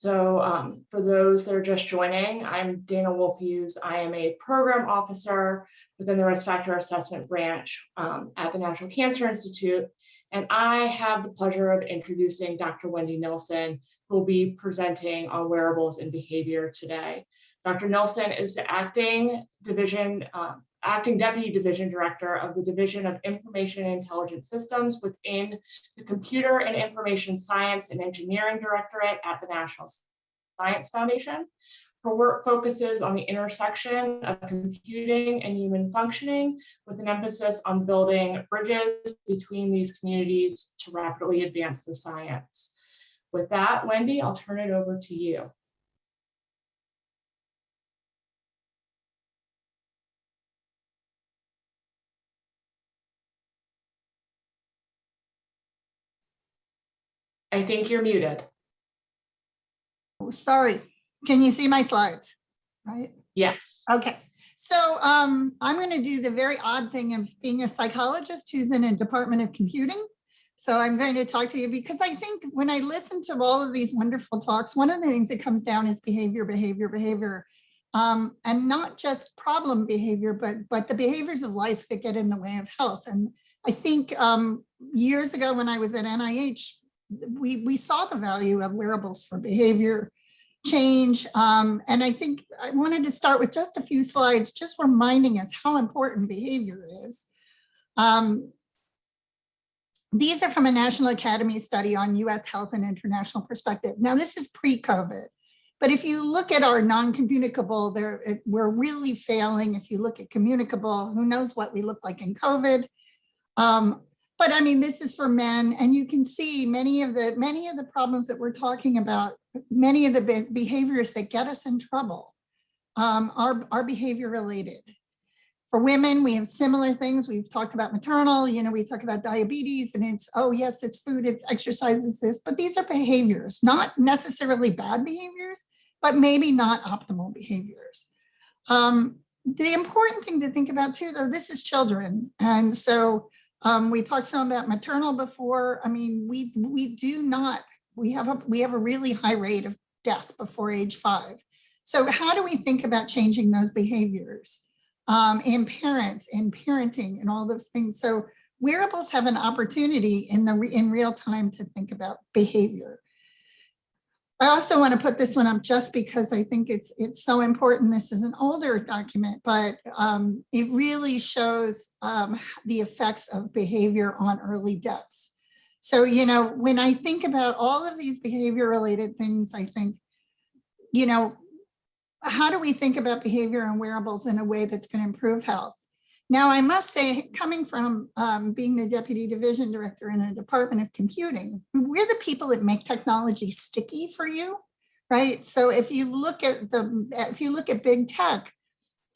For those that are just joining, I'm Dana Wolf-Hughes. I am a program officer within the Risk Factor Assessment branch at the National Cancer Institute. And I have the pleasure of introducing Dr. Wendy Nilsen, who will be presenting on wearables and behavior today. Dr. Nilsen is the acting Deputy Division Director of the Division of Information and Intelligence Systems within the Computer and Information Science and Engineering Directorate at the National Science Foundation. Her work focuses on the intersection of computing and human functioning, with an emphasis on building bridges between these communities to rapidly advance the science. With that, Wendy, I'll turn it over to you. I think you're muted. Oh, sorry. Can you see my slides? Right? Yes. Okay. So I'm going to do the very odd thing of being a psychologist who's in a department of computing. So I'm going to talk to you because I think when I listen to all of these wonderful talks, one of the things that comes down is behavior, and not just problem behavior, but the behaviors of life that get in the way of health. And I think years ago when I was at NIH, we saw the value of wearables for behavior change. And I think I wanted to start with just a few slides, just reminding us how important behavior is. These are from a National Academy study on US health and international perspective. Now, this is pre-COVID, but if you look at our non-communicable, we're really failing. If you look at communicable, who knows what we look like in COVID. But I mean, this is for men, and you can see many of the problems that we're talking about, many of the behaviors that get us in trouble are behavior related. For women, we have similar things. We've talked about maternal, we talk about diabetes, and it's, oh yes, it's food, it's exercise, it's this, but these are behaviors, not necessarily bad behaviors, but maybe not optimal behaviors. The important thing to think about too, though, this is children. And so we talked some about maternal before. I mean, we have a really high rate of death before age 5. So how do we think about changing those behaviors in parents, in parenting, and all those things? So wearables have an opportunity in real time to think about behavior. I also want to put this one up just because I think it's so important. This is an older document, but it really shows the effects of behavior on early deaths. So, when I think about all of these behavior related things, I think, how do we think about behavior and wearables in a way that's going to improve health? Now, I must say, coming from being the Deputy Division Director in a Department of Computing, we're the people that make technology sticky for you, right? So if you look at big tech,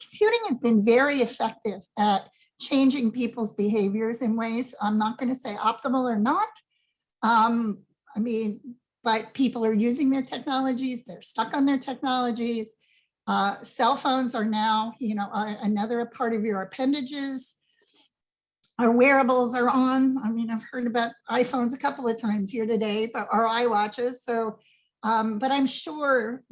computing has been very effective at changing people's behaviors in ways, I'm not going to say optimal or not. But people are using their technologies, they're stuck on their technologies. Cell phones are now, another part of your appendages. Our wearables are on. I mean, I've heard about iPhones a couple of times here today, but our iWatches. So, but I'm sure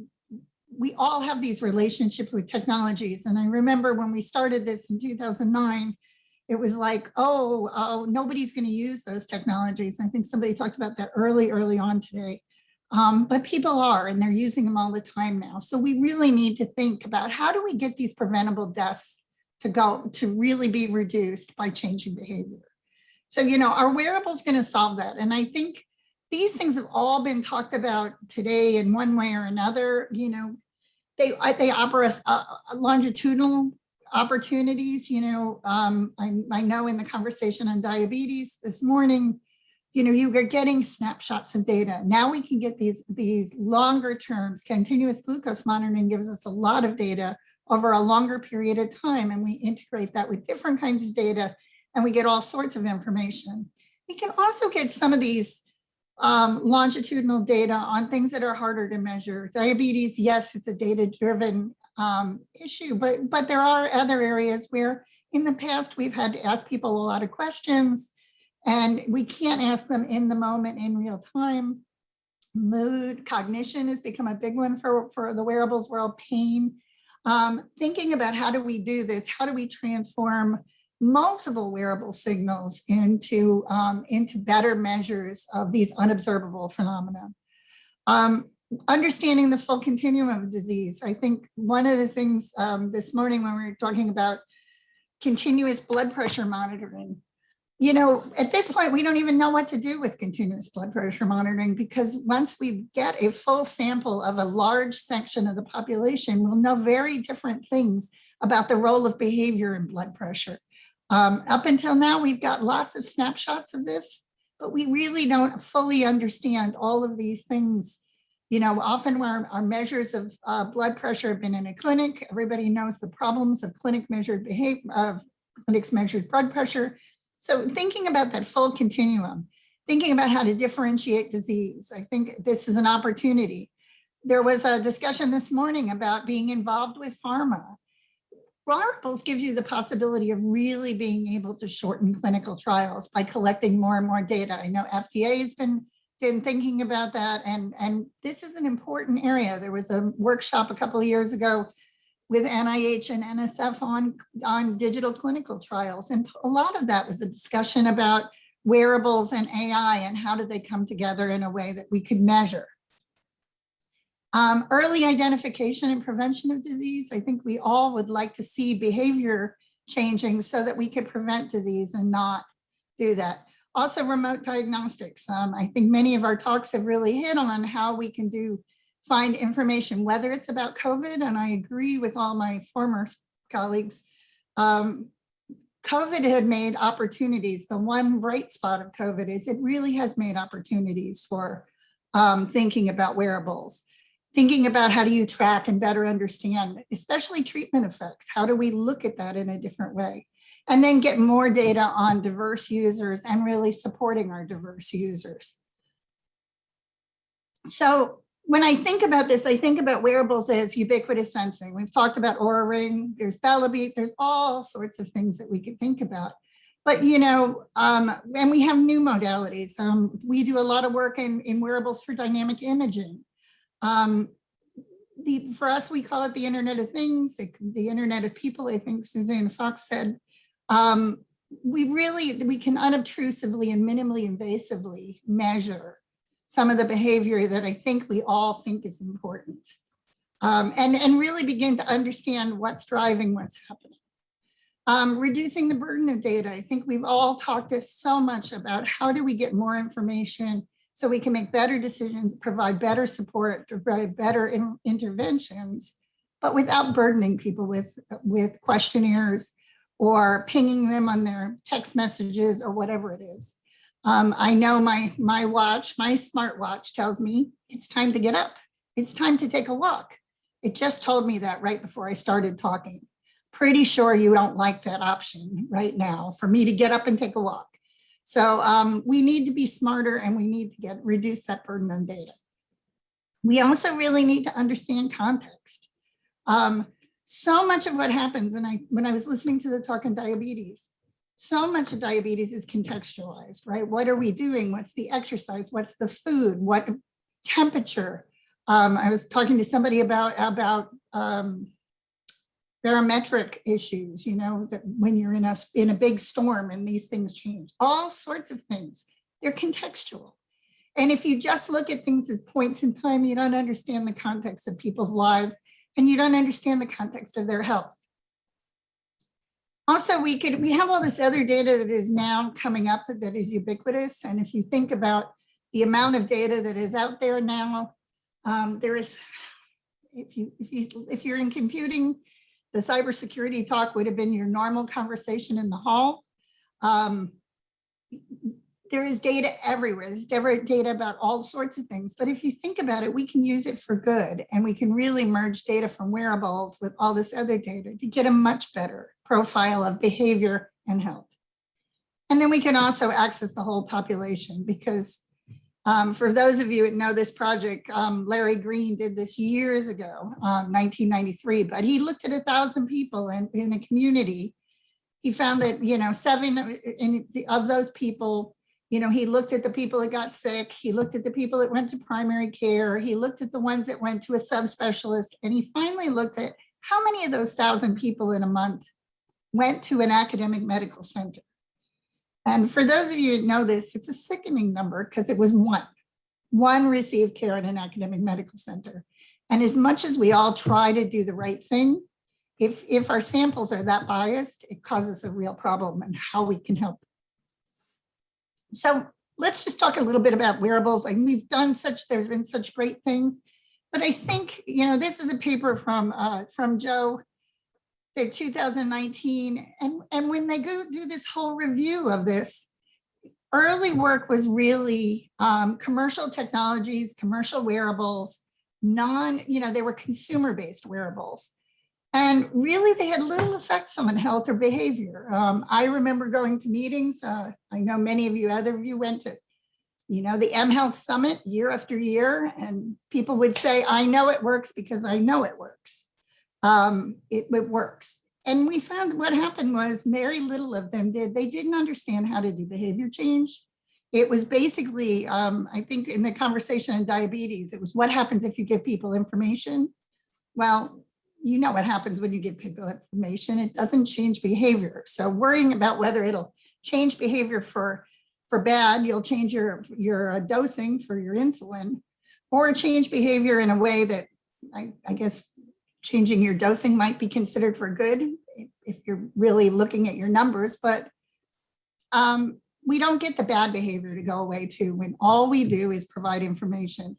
we all have these relationships with technologies. And I remember when we started this in 2009, it was like, oh, nobody's going to use those technologies. I think somebody talked about that early on today. But people are, and they're using them all the time now. So we really need to think about how do we get these preventable deaths to really be reduced by changing behavior. So, our wearables going to solve that. And I think these things have all been talked about today in one way or another. They offer us longitudinal opportunities. I know in the conversation on diabetes this morning, you are getting snapshots of data. Now we can get these longer terms. Continuous glucose monitoring gives us a lot of data over a longer period of time, and we integrate that with different kinds of data, and we get all sorts of information. We can also get some of these longitudinal data on things that are harder to measure. Diabetes, yes, it's a data-driven issue, but there are other areas where in the past we've had to ask people a lot of questions, and we can't ask them in the moment in real time. mood, cognition has become a big one for the wearables world, pain. Thinking about how do we do this? How do we transform multiple wearable signals into better measures of these unobservable phenomena? Understanding the full continuum of disease. I think one of the things this morning when we were talking about continuous blood pressure monitoring, you know, at this point, we don't even know what to do with continuous blood pressure monitoring, because once we get a full sample of a large section of the population, we'll know very different things about the role of behavior in blood pressure. Up until now, we've got lots of snapshots of this, but we really don't fully understand all of these things. You know, often our measures of blood pressure have been in a clinic. Everybody knows the problems of clinics measured blood pressure. So thinking about that full continuum, thinking about how to differentiate disease, I think this is an opportunity. There was a discussion this morning about being involved with pharma. Wearables gives you the possibility of really being able to shorten clinical trials by collecting more and more data. I know FDA has been thinking about that, and this is an important area. There was a workshop a couple of years ago with NIH and NSF on digital clinical trials. And a lot of that was a discussion about wearables and AI and how do they come together in a way that we could measure. Early identification and prevention of disease. I think we all would like to see behavior changing so that we could prevent disease and not do that. Also remote diagnostics. I think many of our talks have really hit on how we can find information, whether it's about COVID, and I agree with all my former colleagues. COVID had made opportunities. The one bright spot of COVID is it really has made opportunities for thinking about wearables, thinking about how do you track and better understand, especially treatment effects. How do we look at that in a different way? And then get more data on diverse users and really supporting our diverse users. So when I think about this, I think about wearables as ubiquitous sensing. We've talked about Oura Ring, there's Bellabeat, there's all sorts of things that we could think about. But, you know, and we have new modalities. We do a lot of work in wearables for dynamic imaging. For us, we call it the Internet of Things, the Internet of People, I think Suzanne Fox said. We can unobtrusively and minimally invasively measure some of the behavior that I think we all think is important, and really begin to understand what's driving what's happening. Reducing the burden of data. I think we've all talked so much about how do we get more information so we can make better decisions, provide better support, provide better interventions, but without burdening people with questionnaires or pinging them on their text messages or whatever it is. I know my smartwatch tells me it's time to get up. It's time to take a walk. It just told me that right before I started talking. Pretty sure you don't like that option right now for me to get up and take a walk. So we need to be smarter, and we need to reduce that burden on data. We also really need to understand context. So much of what happens, and when I was listening to the talk on diabetes, so much of diabetes is contextualized, right? What are we doing? What's the exercise? What's the food? What temperature? I was talking to somebody about barometric issues, you know, that when you're in a big storm and these things change, all sorts of things, they're contextual. And if you just look at things as points in time, you don't understand the context of people's lives, and you don't understand the context of their health. Also, we have all this other data that is now coming up that is ubiquitous. And if you think about the amount of data that is out there now, there is, if you're in computing, the cybersecurity talk would have been your normal conversation in the hall. There is data everywhere. There's data about all sorts of things. But if you think about it, we can use it for good, and we can really merge data from wearables with all this other data to get a much better profile of behavior and health. And then we can also access the whole population, because for those of you that know this project, Larry Green did this years ago, 1993, but he looked at 1,000 people in a community. He found that, you know, 7 of those people, He looked at the people that got sick. He looked at the people that went to primary care. He looked at the ones that went to a subspecialist. And he finally looked at how many of those 1,000 people in a month went to an academic medical center. And for those of you who know this, it's a sickening number because it was one. One received care at an academic medical center. And as much as we all try to do the right thing, if our samples are that biased, it causes a real problem and how we can help. So let's just talk a little bit about wearables. Like we've done there's been such great things, but I think, this is a paper from Joe, they're 2019. And when they go do this whole review of this, early work was really commercial technologies, commercial wearables, they were consumer-based wearables. And really, they had little effects on health or behavior. I remember going to meetings. I know many of you, other of you went to, the mHealth Summit year after year, and people would say, I know it works because I know it works. It works. And we found what happened was very little of them did. They didn't understand how to do behavior change. It was basically, I think in the conversation on diabetes, it was what happens if you give people information? Well, you know what happens when you give people information. It doesn't change behavior. So worrying about whether it'll change behavior for bad, you'll change your dosing for your insulin, or change behavior in a way that I guess changing your dosing might be considered for good if you're really looking at your numbers. But we don't get the bad behavior to go away too when all we do is provide information.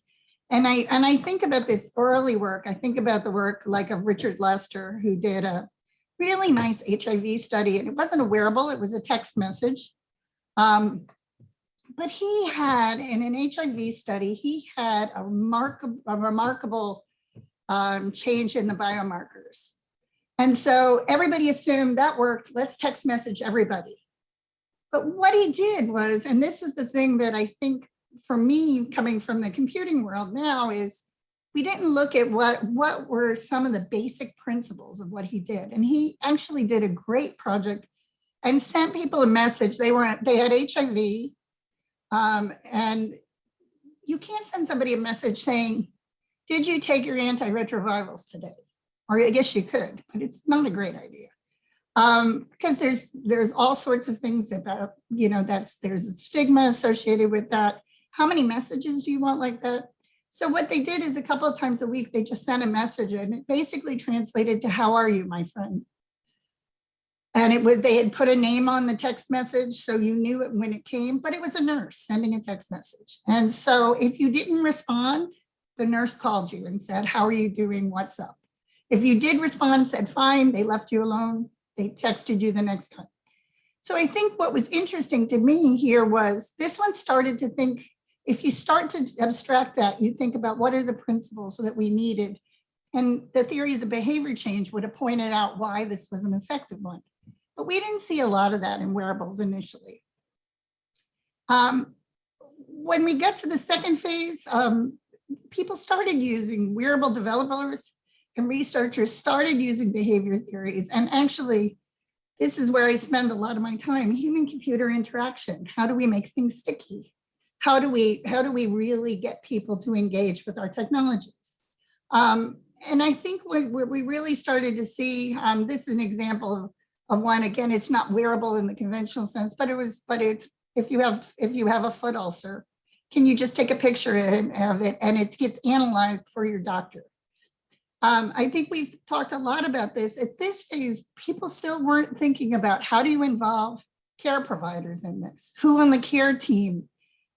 And I think about this early work. I think about the work like of Richard Lester, who did a really nice HIV study. And it wasn't a wearable, it was a text message. But he had, in an HIV study, he had a remarkable change in the biomarkers. And so everybody assumed that worked, let's text message everybody. But what he did was, and this is the thing that I think for me, coming from the computing world now, is we didn't look at what were some of the basic principles of what he did. And he actually did a great project and sent people a message. They had HIV, and you can't send somebody a message saying, did you take your antiretrovirals today? Or I guess you could, but it's not a great idea. Because there's all sorts of things about, there's a stigma associated with that. How many messages do you want like that? So what they did is a couple of times a week, they just sent a message, and it basically translated to, how are you, my friend? And they had put a name on the text message, so you knew it when it came, but it was a nurse sending a text message. And so if you didn't respond, the nurse called you and said, how are you doing? What's up? If you did respond, said, fine, they left you alone. They texted you the next time. So I think what was interesting to me here was this one started to think, if you start to abstract that, you think about what are the principles that we needed. And the theories of behavior change would have pointed out why this was an effective one. But we didn't see a lot of that in wearables initially. When we get to the second phase, people started using wearable developers and researchers started using behavior theories. And actually, this is where I spend a lot of my time, human-computer interaction. How do we make things sticky? How do we really get people to engage with our technologies? And I think what we really started to see, this is an example of one. Again, it's not wearable in the conventional sense, but it's if you have a foot ulcer, can you just take a picture of it and it gets analyzed for your doctor? I think we've talked a lot about this. At this stage, people still weren't thinking about how do you involve care providers in this? Who on the care team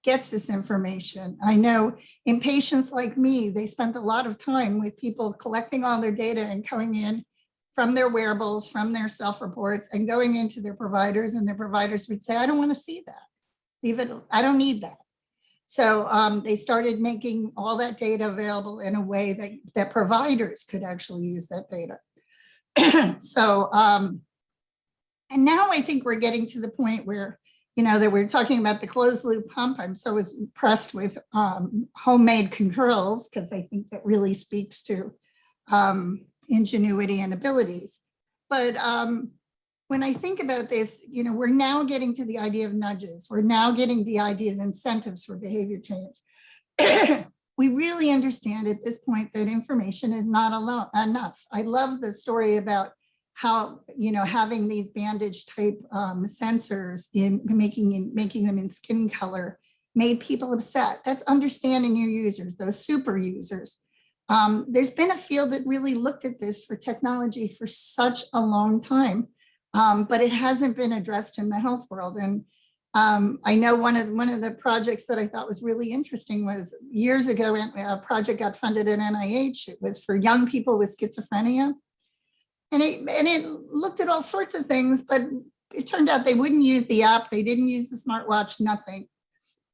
gets this information? I know in patients like me, they spent a lot of time with people collecting all their data and coming in from their wearables, from their self-reports, and going into their providers, and their providers would say, I don't want to see that. Leave it, I don't need that. So they started making all that data available in a way that providers could actually use that data. So, and now I think we're getting to the point where, that we're talking about the closed loop pump. I'm so impressed with homemade controls, because I think that really speaks to ingenuity and abilities. But when I think about this, we're now getting to the idea of nudges. We're now getting the idea of incentives for behavior change. We really understand at this point that information is not enough. I love the story about how, having these bandage type sensors in making them in skin color made people upset. That's understanding your users, those super users. There's been a field that really looked at this for technology for such a long time, but it hasn't been addressed in the health world. And I know one of the projects that I thought was really interesting was years ago, a project got funded at NIH. It was for young people with schizophrenia. And it looked at all sorts of things, but it turned out they wouldn't use the app. They didn't use the smartwatch, nothing.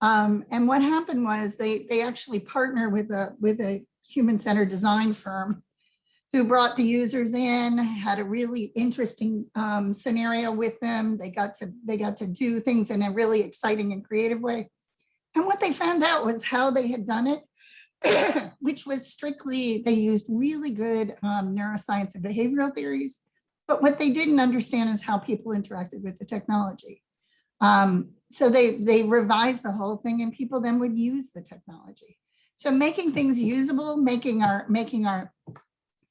And what happened was they actually partnered with a human-centered design firm who brought the users in, had a really interesting scenario with them. They got to do things in a really exciting and creative way. And what they found out was how they had done it, which was strictly, they used really good neuroscience and behavioral theories. But what they didn't understand is how people interacted with the technology. So they revised the whole thing, and people then would use the technology. So making things usable, making our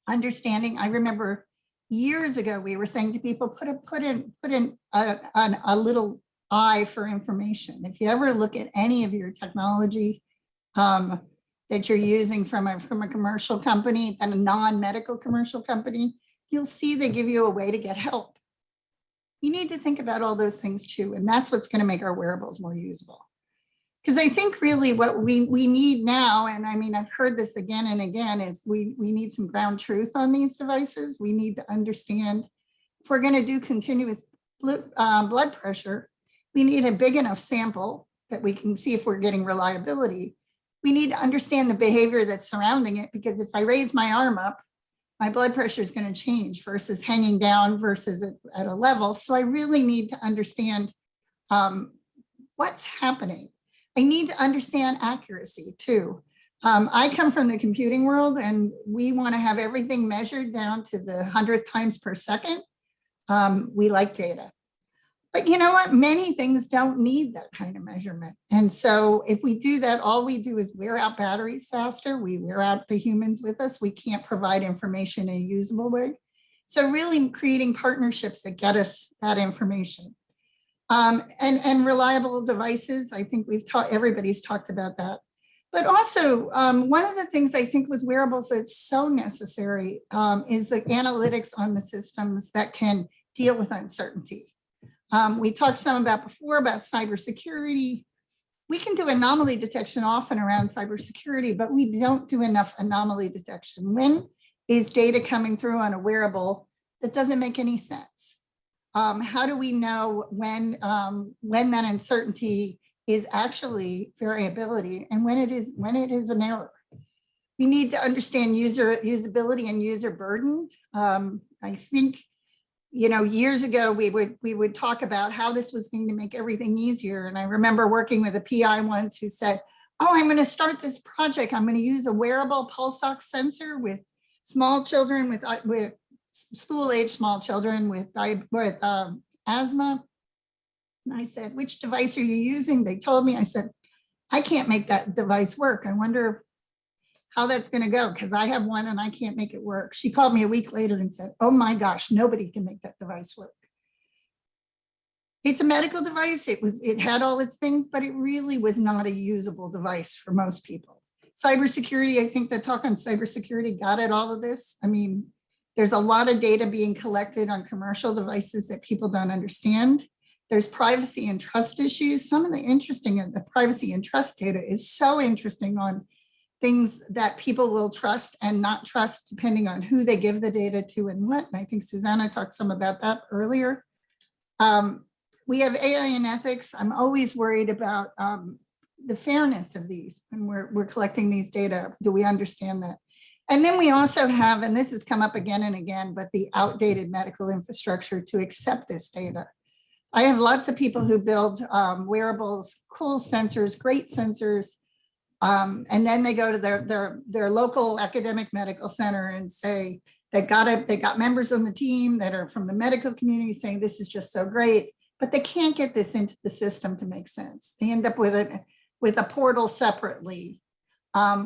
understanding. I remember years ago, we were saying to people, put in a little eye for information. If you ever look at any of your technology that you're using from a commercial company and a non-medical commercial company, you'll see they give you a way to get help. You need to think about all those things too. And that's what's going to make our wearables more usable. Because I think really what we need now, and I mean, I've heard this again and again, is we need some ground truth on these devices. We need to understand if we're going to do continuous blood pressure, we need a big enough sample that we can see if we're getting reliability. We need to understand the behavior that's surrounding it, because if I raise my arm up, my blood pressure is going to change versus hanging down versus at a level. So I really need to understand what's happening. I need to understand accuracy too. I come from the computing world, and we want to have everything measured down to the 100th times per second. We like data. But you know what? Many things don't need that kind of measurement. And so if we do that, all we do is wear out batteries faster. We wear out the humans with us. We can't provide information in a usable way. So really creating partnerships that get us that information. And reliable devices. I think everybody's talked about that. But also, one of the things I think with wearables that's so necessary is the analytics on the systems that can deal with uncertainty. We talked some before about cybersecurity. We can do anomaly detection often around cybersecurity, but we don't do enough anomaly detection. When is data coming through on a wearable that doesn't make any sense? How do we know when that uncertainty is actually variability and when it is an error? We need to understand usability and user burden. I think, years ago we would talk about how this was going to make everything easier. And I remember working with a PI once who said, "Oh, I'm going to start this project. I'm going to use a wearable pulse ox sensor with small children with school-age small children with asthma." And I said, "Which device are you using?" They told me. I said, "I can't make that device work. I wonder how that's going to go, because I have one and I can't make it work." She called me a week later and said, "Oh my gosh, nobody can make that device work." It's a medical device. It had all its things, but it really was not a usable device for most people. Cybersecurity, I think the talk on cybersecurity got at all of this. I mean, there's a lot of data being collected on commercial devices that people don't understand. There's privacy and trust issues. Some of the privacy and trust data is so interesting on things that people will trust and not trust depending on who they give the data to and what. And I think Susanna talked some about that earlier. We have AI and ethics. I'm always worried about the fairness of these when we're collecting these data. Do we understand that? And then we also have, and this has come up again and again, but the outdated medical infrastructure to accept this data. I have lots of people who build wearables, cool sensors, great sensors, and then they go to their local academic medical center and say, they got members on the team that are from the medical community saying this is just so great, but they can't get this into the system to make sense. They end up with a portal separately,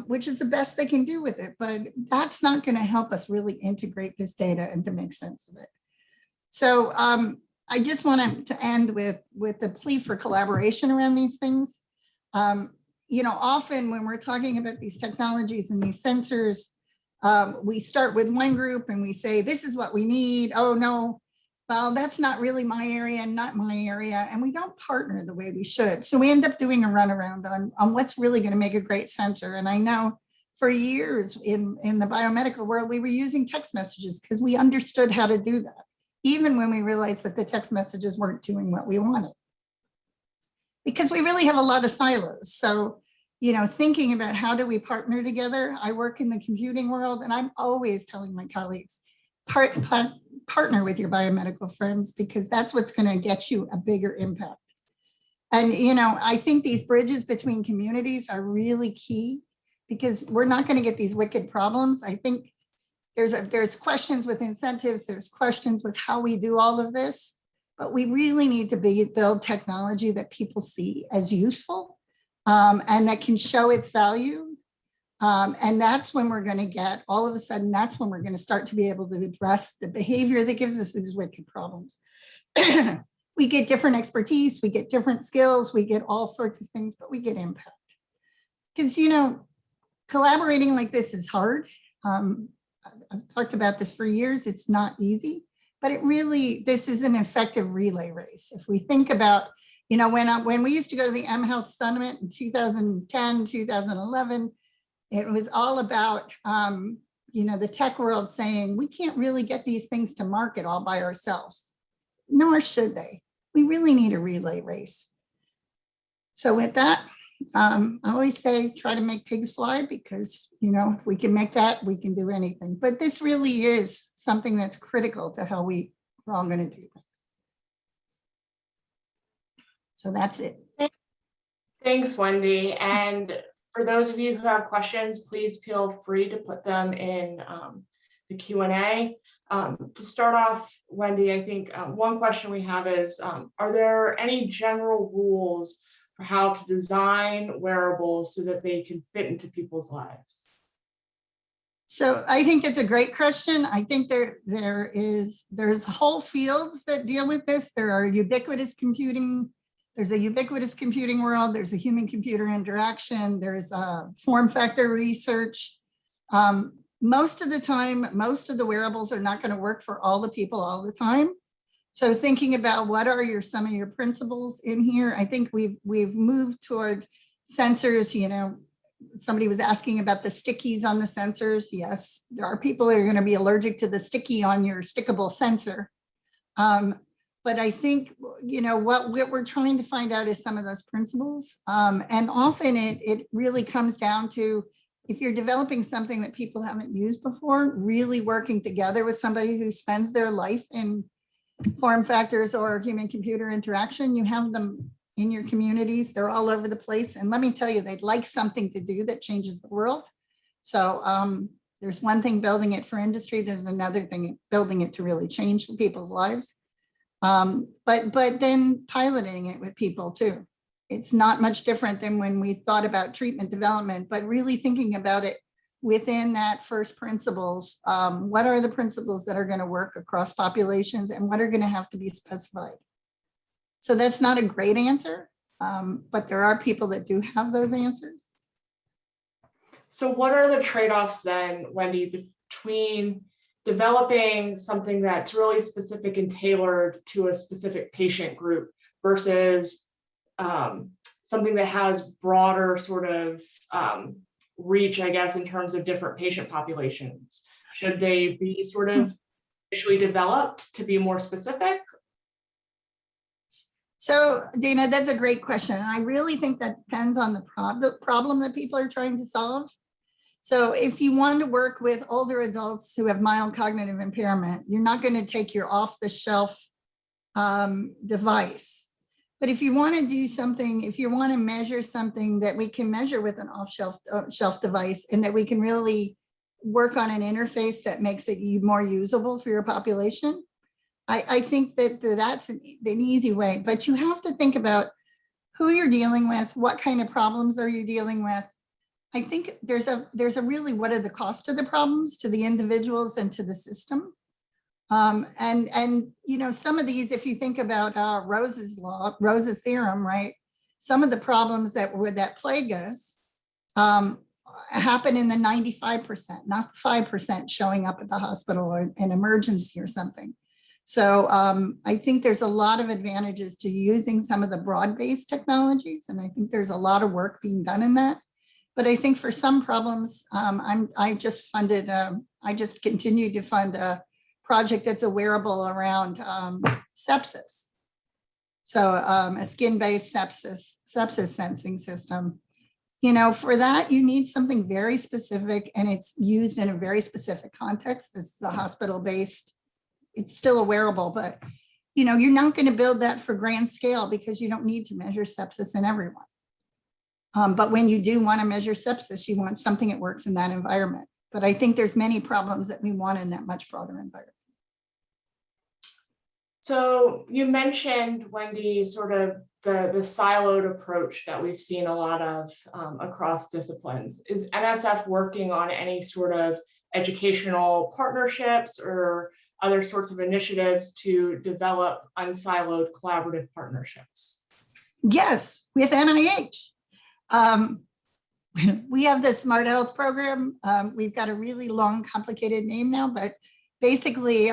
which is the best they can do with it, but that's not going to help us really integrate this data and to make sense of it. So I just wanted to end with the plea for collaboration around these things. You know, often when we're talking about these technologies and these sensors, we start with one group and we say, this is what we need. Oh no, well, that's not really my area and not my area. And we don't partner the way we should. So we end up doing a runaround on what's really going to make a great sensor. And I know for years in the biomedical world, we were using text messages because we understood how to do that, even when we realized that the text messages weren't doing what we wanted. Because we really have a lot of silos. So, you know, thinking about how do we partner together? I work in the computing world and I'm always telling my colleagues, partner with your biomedical friends, because that's what's going to get you a bigger impact. And, you know, I think these bridges between communities are really key because we're not going to get these wicked problems. I think there's questions with incentives, there's questions with how we do all of this, but we really need to build technology that people see as useful and that can show its value. And that's when we're going to get, all of a sudden, that's when we're going to start to be able to address the behavior that gives us these wicked problems. We get different expertise, we get different skills, we get all sorts of things, but we get impact. Because, you know, collaborating like this is hard. I've talked about this for years. It's not easy, but it really, this is an effective relay race. If we think about, you know, when we used to go to the mHealth Summit in 2010, 2011, it was all about, you know, the tech world saying, we can't really get these things to market all by ourselves, nor should they. We really need a relay race. So with that, I always say, try to make pigs fly, because, you know, if we can make that, we can do anything. But this really is something that's critical to how we're all going to do things. So that's it. Thanks, Wendy. And for those of you who have questions, please feel free to put them in the Q&A. To start off, Wendy, I think one question we have is, are there any general rules for how to design wearables so that they can fit into people's lives? So I think it's a great question. I think there's whole fields that deal with this. There are ubiquitous computing. There's a ubiquitous computing world. There's a human computer interaction. There's form factor research. Most of the time, most of the wearables are not going to work for all the people all the time. So thinking about what are some of your principles in here, I think we've moved toward sensors. You know, somebody was asking about the stickies on the sensors. Yes, there are people that are going to be allergic to the sticky on your stickable sensor. But I think, you know, what we're trying to find out is some of those principles. And often it really comes down to, if you're developing something that people haven't used before, really working together with somebody who spends their life in form factors or human computer interaction. You have them in your communities, they're all over the place. And let me tell you, they'd like something to do that changes the world. So there's one thing building it for industry, there's another thing building it to really change people's lives. But then piloting it with people too. It's not much different than when we thought about treatment development, but really thinking about it within that first principles. What are the principles that are going to work across populations and what are going to have to be specified? So that's not a great answer, but there are people that do have those answers. So what are the trade-offs then, Wendy, between developing something that's really specific and tailored to a specific patient group versus something that has broader sort of reach, I guess, in terms of different patient populations? Should they be sort of initially developed to be more specific? So Dana, that's a great question. And I really think that depends on the problem that people are trying to solve. So if you want to work with older adults who have mild cognitive impairment, you're not going to take your off-the-shelf device. But if you want to do something, if you want to measure something that we can measure with an off-shelf device and that we can really work on an interface that makes it more usable for your population. I think that that's an easy way, but you have to think about who you're dealing with, what kind of problems are you dealing with. I think there's a really, what are the cost of the problems to the individuals and to the system? And you know, some of these, if you think about Rose's theorem, right? Some of the problems that plague us happen in the 95%, not 5% showing up at the hospital or an emergency or something. So I think there's a lot of advantages to using some of the broad-based technologies, and I think there's a lot of work being done in that. But I think for some problems, I just continue to fund a project that's a wearable around sepsis. So a skin-based sepsis sensing system. You know, for that, you need something very specific, and it's used in a very specific context. This is a hospital-based, it's still a wearable, but you know, you're not going to build that for grand scale because you don't need to measure sepsis in everyone. But when you do want to measure sepsis, you want something that works in that environment. But I think there's many problems that we want in that much broader environment. So you mentioned, Wendy, sort of the siloed approach that we've seen a lot of across disciplines. Is NSF working on any sort of educational partnerships or other sorts of initiatives to develop unsiloed collaborative partnerships? Yes, with NIH. We have the Smart Health program. We've got a really long, complicated name now, but basically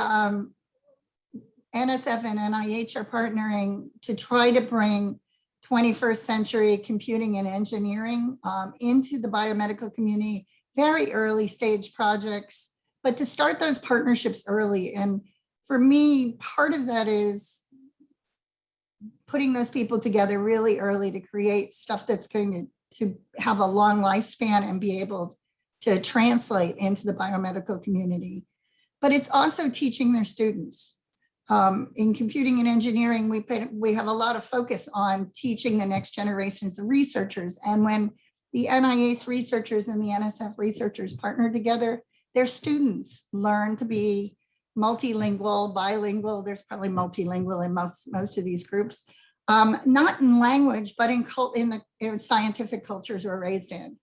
NSF and NIH are partnering to try to bring 21st century computing and engineering into the biomedical community, very early stage projects, but to start those partnerships early. And for me, part of that is putting those people together really early to create stuff that's going to have a long lifespan and be able to translate into the biomedical community. But it's also teaching their students. In computing and engineering, we have a lot of focus on teaching the next generations of researchers. And when the NIH researchers and the NSF researchers partner together, their students learn to be multilingual, bilingual. There's probably multilingual in most of these groups. Not in language, but in scientific cultures we're raised in.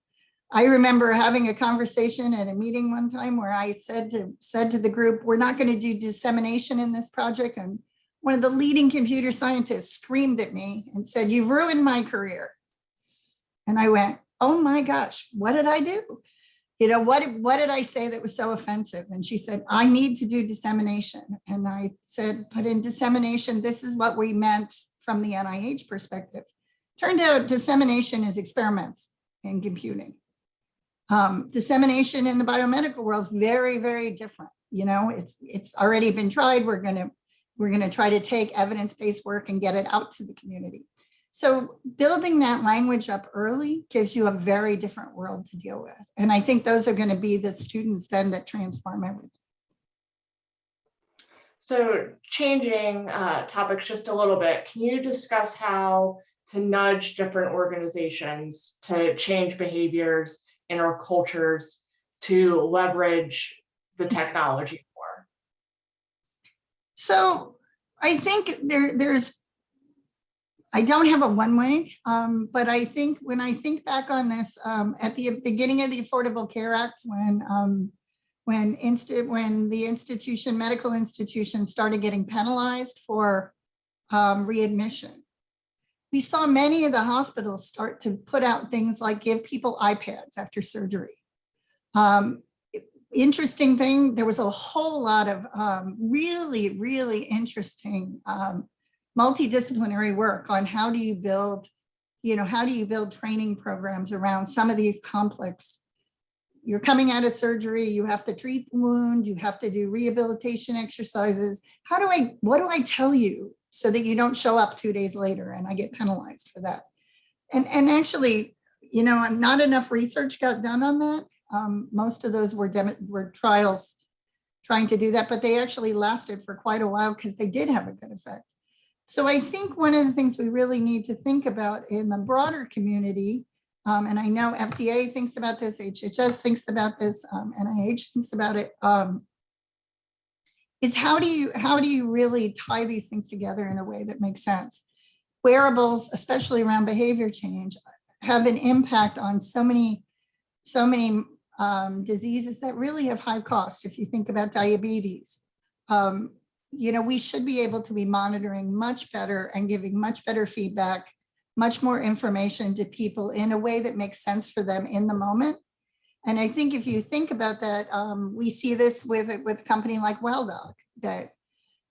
I remember having a conversation at a meeting one time where I said to the group, we're not going to do dissemination in this project. And one of the leading computer scientists screamed at me and said, "You've ruined my career." And I went, "Oh my gosh, what did I do? You know, what did I say that was so offensive?" And she said, "I need to do dissemination." And I said, "But in dissemination, this is what we meant from the NIH perspective." Turned out dissemination is experiments in computing. Dissemination in the biomedical world, very, very different. You know, it's already been tried. We're gonna try to take evidence-based work and get it out to the community. So building that language up early gives you a very different world to deal with. And I think those are going to be the students then that transform everything. So changing topics just a little bit, can you discuss how to nudge different organizations to change behaviors in our cultures to leverage the technology more? So I think I don't have a one way, but I think when I think back on this, at the beginning of the Affordable Care Act, when the medical institutions started getting penalized for readmission, we saw many of the hospitals start to put out things like give people iPads after surgery. Interesting thing, there was a whole lot of really, really interesting multidisciplinary work on how do you build training programs around some of these complex. You're coming out of surgery, you have to treat the wound, you have to do rehabilitation exercises. What do I tell you so that you don't show up 2 days later and I get penalized for that? And actually, you know, not enough research got done on that. Most of those were trials trying to do that, but they actually lasted for quite a while because they did have a good effect. So I think one of the things we really need to think about in the broader community and I know FDA thinks about this, HHS thinks about this, NIH thinks about it, is how do you really tie these things together in a way that makes sense? Wearables, especially around behavior change, have an impact on so many diseases that really have high cost. If you think about diabetes, we should be able to be monitoring much better and giving much better feedback, much more information to people in a way that makes sense for them in the moment. And I think if you think about that, we see this with a company like WellDoc that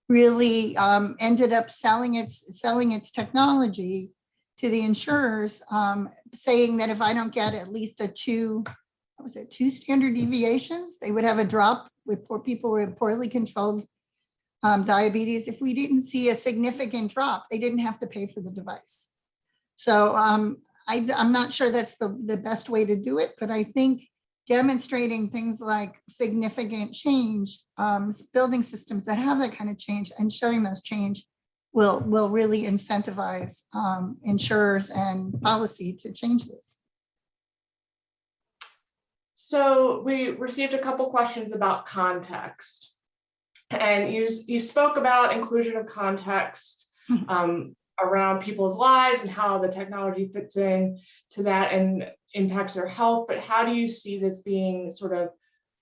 really ended up selling its technology to the insurers, saying that if I don't get at least two standard deviations, they would have a drop with poor people with poorly controlled diabetes. If we didn't see a significant drop, they didn't have to pay for the device. So I'm not sure that's the best way to do it, but I think demonstrating things like significant change, building systems that have that kind of change and showing those change will really incentivize insurers and policy to change this. So we received a couple questions about context, and you spoke about inclusion of context around people's lives and how the technology fits in to that and impacts their health, but how do you see this being sort of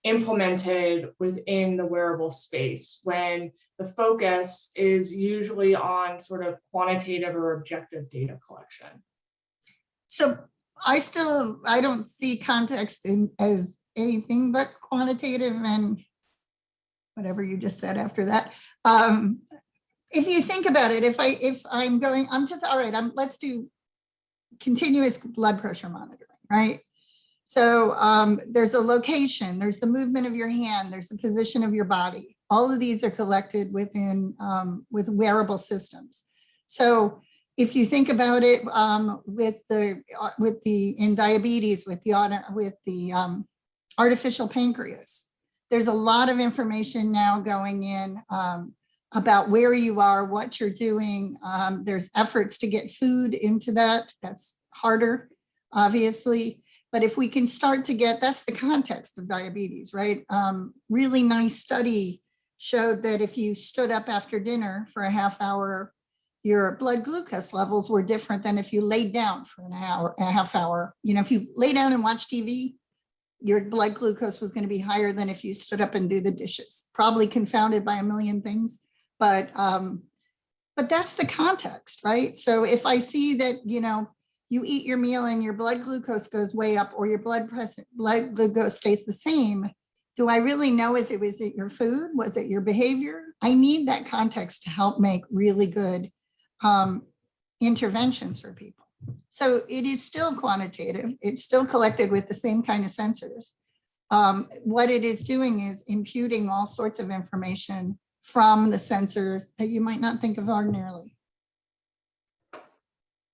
implemented within the wearable space when the focus is usually on sort of quantitative or objective data collection? So I don't see context as anything but quantitative and whatever you just said after that. If you think about it, let's do continuous blood pressure monitoring, right? So there's a location, there's the movement of your hand, there's the position of your body. All of these are collected with wearable systems. So if you think about it, in diabetes, with the artificial pancreas, there's a lot of information now going in about where you are, what you're doing. There's efforts to get food into that. That's harder, obviously. But if we can start to get, that's the context of diabetes, right? Really nice study showed that if you stood up after dinner for a half hour, your blood glucose levels were different than if you laid down for a half hour. If you lay down and watch TV, your blood glucose was going to be higher than if you stood up and do the dishes, probably confounded by a million things. But that's the context, right? So if I see that, you eat your meal and your blood glucose goes way up, or your blood glucose stays the same, do I really know, was it your food? Was it your behavior? I need that context to help make really good interventions for people. So it is still quantitative. It's still collected with the same kind of sensors. What it is doing is imputing all sorts of information from the sensors that you might not think of ordinarily.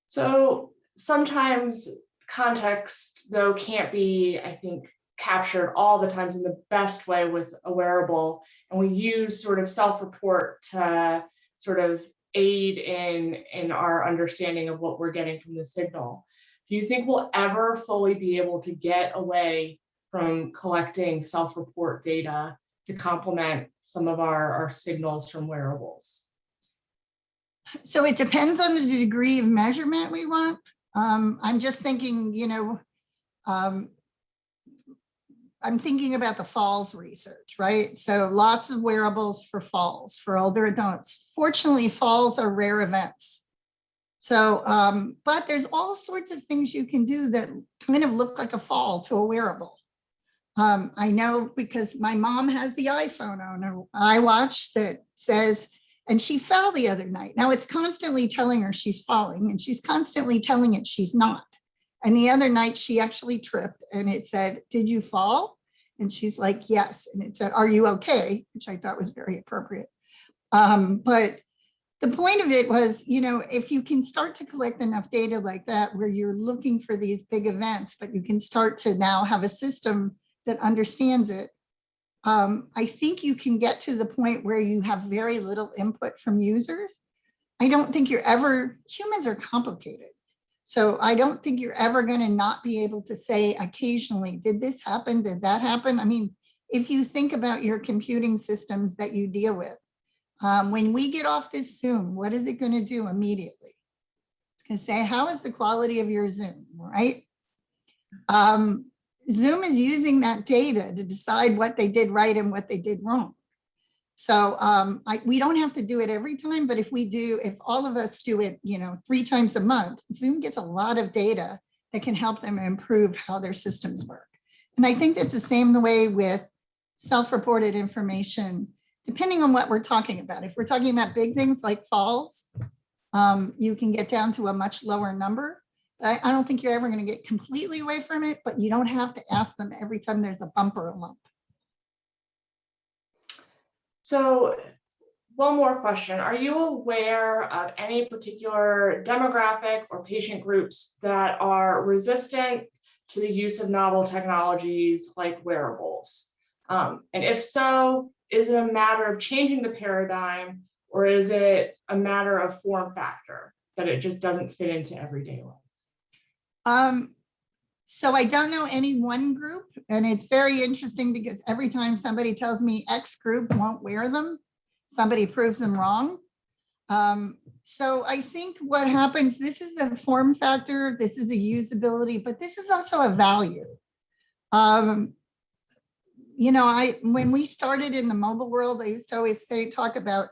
So sometimes context, though, can't be, I think, captured all the times in the best way with a wearable. And we use sort of Selfreport to sort of aid in our understanding of what we're getting from the signal. Do you think we'll ever fully be able to get away from collecting Selfreport data to complement some of our signals from wearables? So it depends on the degree of measurement we want. I'm just thinking, I'm thinking about the falls research, right? So lots of wearables for falls for older adults. Fortunately, falls are rare events. So, but there's all sorts of things you can do that kind of look like a fall to a wearable. I know because my mom has the iPhone on her iWatch that says, and she fell the other night. Now it's constantly telling her she's falling, and she's constantly telling it she's not. And the other night she actually tripped and it said, "Did you fall?" And she's like, "Yes." And it said, "Are you okay?" Which I thought was very appropriate. But the point of it was, if you can start to collect enough data like that, where you're looking for these big events, but you can start to now have a system that understands it, I think you can get to the point where you have very little input from users. I don't think humans are complicated. So I don't think you're ever going to not be able to say occasionally, did this happen? Did that happen? I mean, if you think about your computing systems that you deal with, when we get off this Zoom, what is it going to do immediately? It's going to say, how is the quality of your Zoom, right? Zoom is using that data to decide what they did right and what they did wrong. So we don't have to do it every time, but if we do, if all of us do it, 3 times a month, Zoom gets a lot of data that can help them improve how their systems work. And I think that's the same way with self-reported information, depending on what we're talking about. If we're talking about big things like falls, you can get down to a much lower number. I don't think you're ever going to get completely away from it, but you don't have to ask them every time there's a bump or a lump. So one more question. Are you aware of any particular demographic or patient groups that are resistant to the use of novel technologies like wearables? And if so, is it a matter of changing the paradigm, or is it a matter of form factor that it just doesn't fit into everyday life? So I don't know any one group, and it's very interesting because every time somebody tells me X group won't wear them, somebody proves them wrong. So I think what happens, this is a form factor, this is a usability, but this is also a value. When we started in the mobile world, I used to always talk about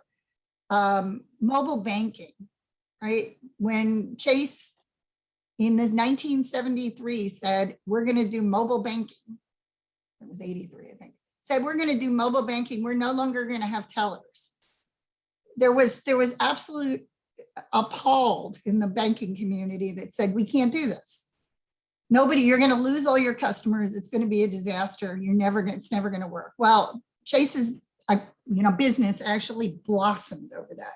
mobile banking, right? When Chase in the 1973 said, we're going to do mobile banking. It was 83, I think. Said, we're going to do mobile banking. We're no longer going to have tellers. There was absolute appalled in the banking community that said, we can't do this. You're going to lose all your customers. It's going to be a disaster. It's never going to work. Well, Chase's business actually blossomed over that.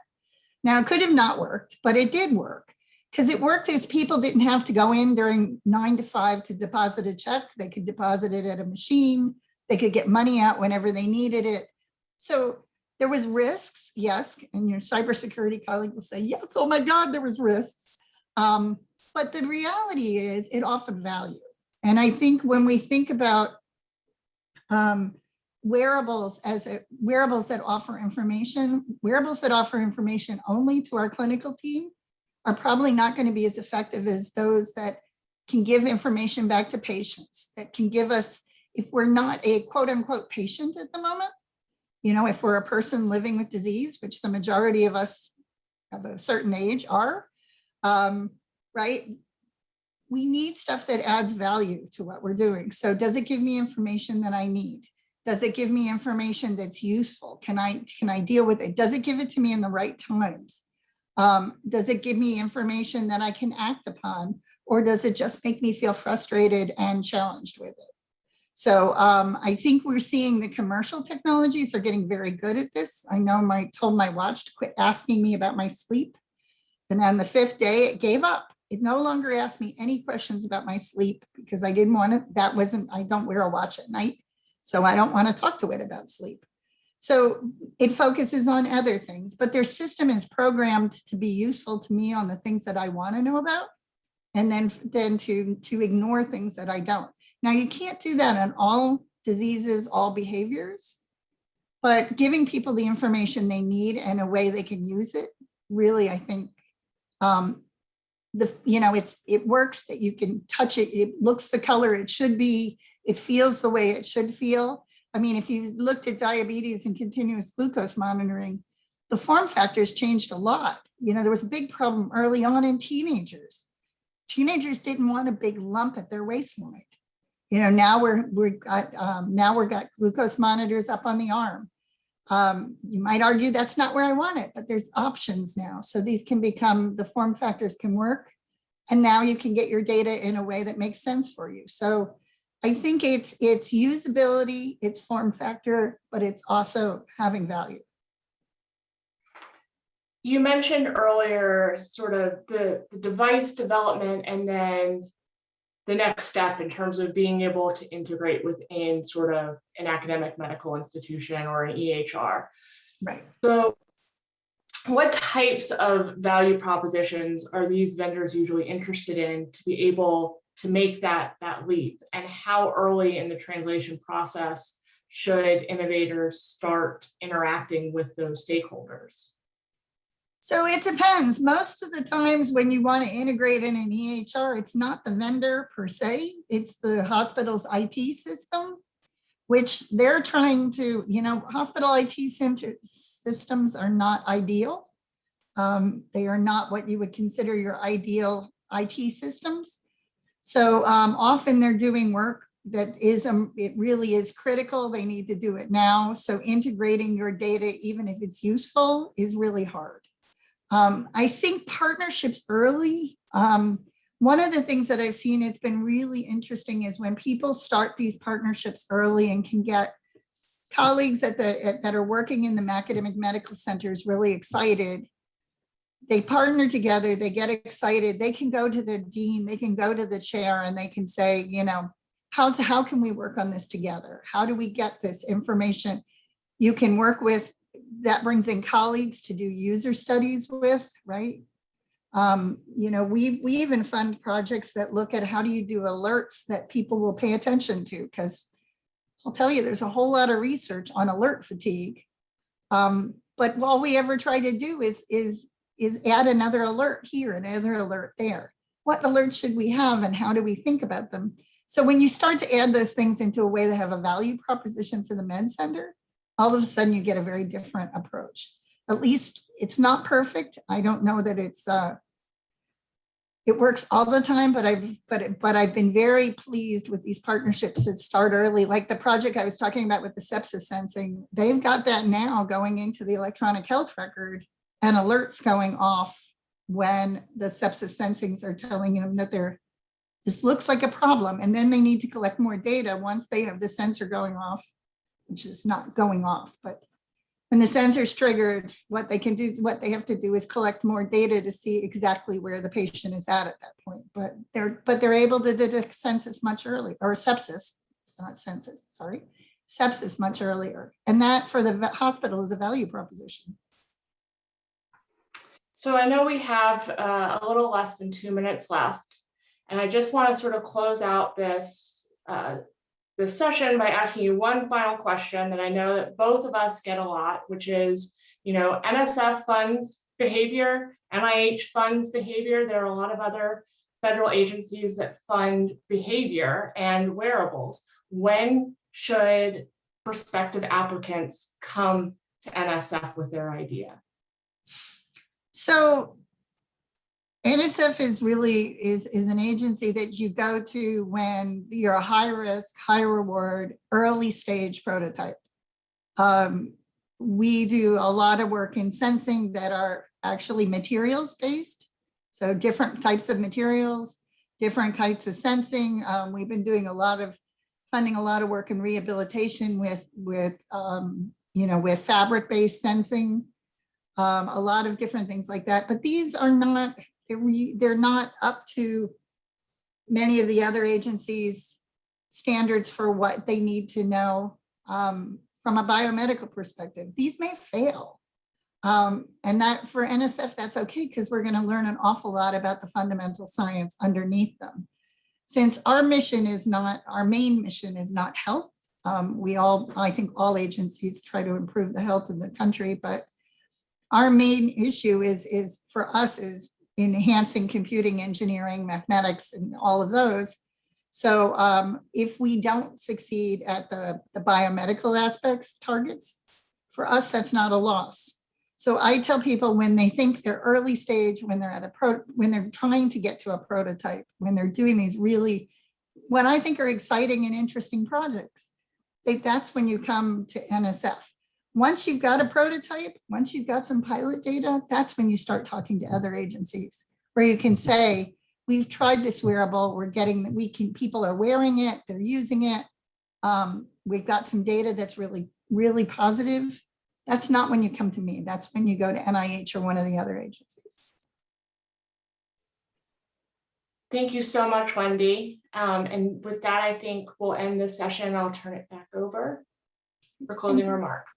Now, it could have not worked, but it did work. Because it worked as people didn't have to go in during 9 to 5 to deposit a check. They could deposit it at a machine. They could get money out whenever they needed it. So there was risks, yes. And your cybersecurity colleague will say, yes, oh my God, there was risks. But the reality is it offered value. And I think when we think about wearables wearables that offer information only to our clinical team, are probably not going to be as effective as those that can give information back to patients, that can give us, if we're not a quote unquote patient at the moment, if we're a person living with disease, which the majority of us of a certain age are, right? We need stuff that adds value to what we're doing. So does it give me information that I need? Does it give me information that's useful? Can I deal with it? Does it give it to me in the right times? Does it give me information that I can act upon, or does it just make me feel frustrated and challenged with it? So I think we're seeing the commercial technologies are getting very good at this. I know told my watch to quit asking me about my sleep. And on the 5th day, it gave up. It no longer asked me any questions about my sleep because I didn't want to, I don't wear a watch at night. So I don't want to talk to it about sleep. So it focuses on other things, but their system is programmed to be useful to me on the things that I want to know about, and then to ignore things that I don't. Now, you can't do that on all diseases, all behaviors, but giving people the information they need and a way they can use it, really, I think, it works, that you can touch it. It looks the color it should be. It feels the way it should feel. I mean, if you looked at diabetes and continuous glucose monitoring, the form factors changed a lot. There was a big problem early on in teenagers. Teenagers didn't want a big lump at their waistline. Now we've got glucose monitors up on the arm. You might argue that's not where I want it, but there's options now. So these can become, the form factors can work, and now you can get your data in a way that makes sense for you. So I think it's usability, it's form factor, but it's also having value. You mentioned earlier sort of the device development and then the next step in terms of being able to integrate within sort of an academic medical institution or an EHR. Right. So what types of value propositions are these vendors usually interested in to be able to make that leap? And how early in the translation process should innovators start interacting with those stakeholders? So it depends. Most of the times when you want to integrate in an EHR, it's not the vendor per se, it's the hospital's IT system, which they're trying to, hospital IT systems are not ideal. They are not what you would consider your ideal IT systems. So often they're doing work that is, it really is critical. They need to do it now. So integrating your data, even if it's useful, is really hard. I think partnerships early, one of the things that I've seen, it's been really interesting, is when people start these partnerships early and can get colleagues that are working in the academic medical centers really excited. They partner together, they get excited, they can go to the dean, they can go to the chair, and they can say, how can we work on this together? How do we get this information? You can work with, that brings in colleagues to do user studies with, right? We even fund projects that look at how do you do alerts that people will pay attention to, because I'll tell you, there's a whole lot of research on alert fatigue. But all we ever try to do is add another alert here, another alert there. What alerts should we have and how do we think about them? So when you start to add those things into a way that have a value proposition for the med center, all of a sudden you get a very different approach. At least it's not perfect. I don't know that it works all the time, but I've been very pleased with these partnerships that start early, like the project I was talking about with the sepsis sensing. They've got that now going into the electronic health record and alerts going off when the sepsis sensings are telling them that this looks like a problem. And then they need to collect more data once they have the sensor going off, which is not going off, but when the sensor's triggered, what they have to do is collect more data to see exactly where the patient is at that point. But they're able to detect sepsis much earlier, or sepsis, it's not census, sorry, sepsis much earlier. And that for the hospital is a value proposition. So I know we have a little less than 2 minutes left, and I just want to sort of close out this session by asking you one final question that I know that both of us get a lot, which is, NSF funds behavior, NIH funds behavior. There are a lot of other federal agencies that fund behavior and wearables. When should prospective applicants come to NSF with their idea? So NSF is really an agency that you go to when you're a high risk, high reward, early stage prototype. We do a lot of work in sensing that are actually materials based. So different types of materials, different types of sensing. We've been doing funding a lot of work in rehabilitation with fabric based sensing, a lot of different things like that. But these are not, they're not up to many of the other agencies' standards for what they need to know from a biomedical perspective. These may fail. And that for NSF, that's okay, because we're going to learn an awful lot about the fundamental science underneath them. Since our main mission is not health. I think all agencies try to improve the health of the country, but our main issue is for us is enhancing computing, engineering, mathematics, and all of those. So if we don't succeed at the biomedical aspects targets, for us, that's not a loss. So I tell people when they think they're early stage, when they're when they're trying to get to a prototype, when they're doing these really, what I think are exciting and interesting projects, that's when you come to NSF. Once you've got a prototype, once you've got some pilot data, that's when you start talking to other agencies where you can say, we've tried this wearable, people are wearing it, they're using it. We've got some data that's really, really positive. That's not when you come to me. That's when you go to NIH or one of the other agencies. Thank you so much, Wendy. And with that, I think we'll end this session. I'll turn it back over for closing remarks.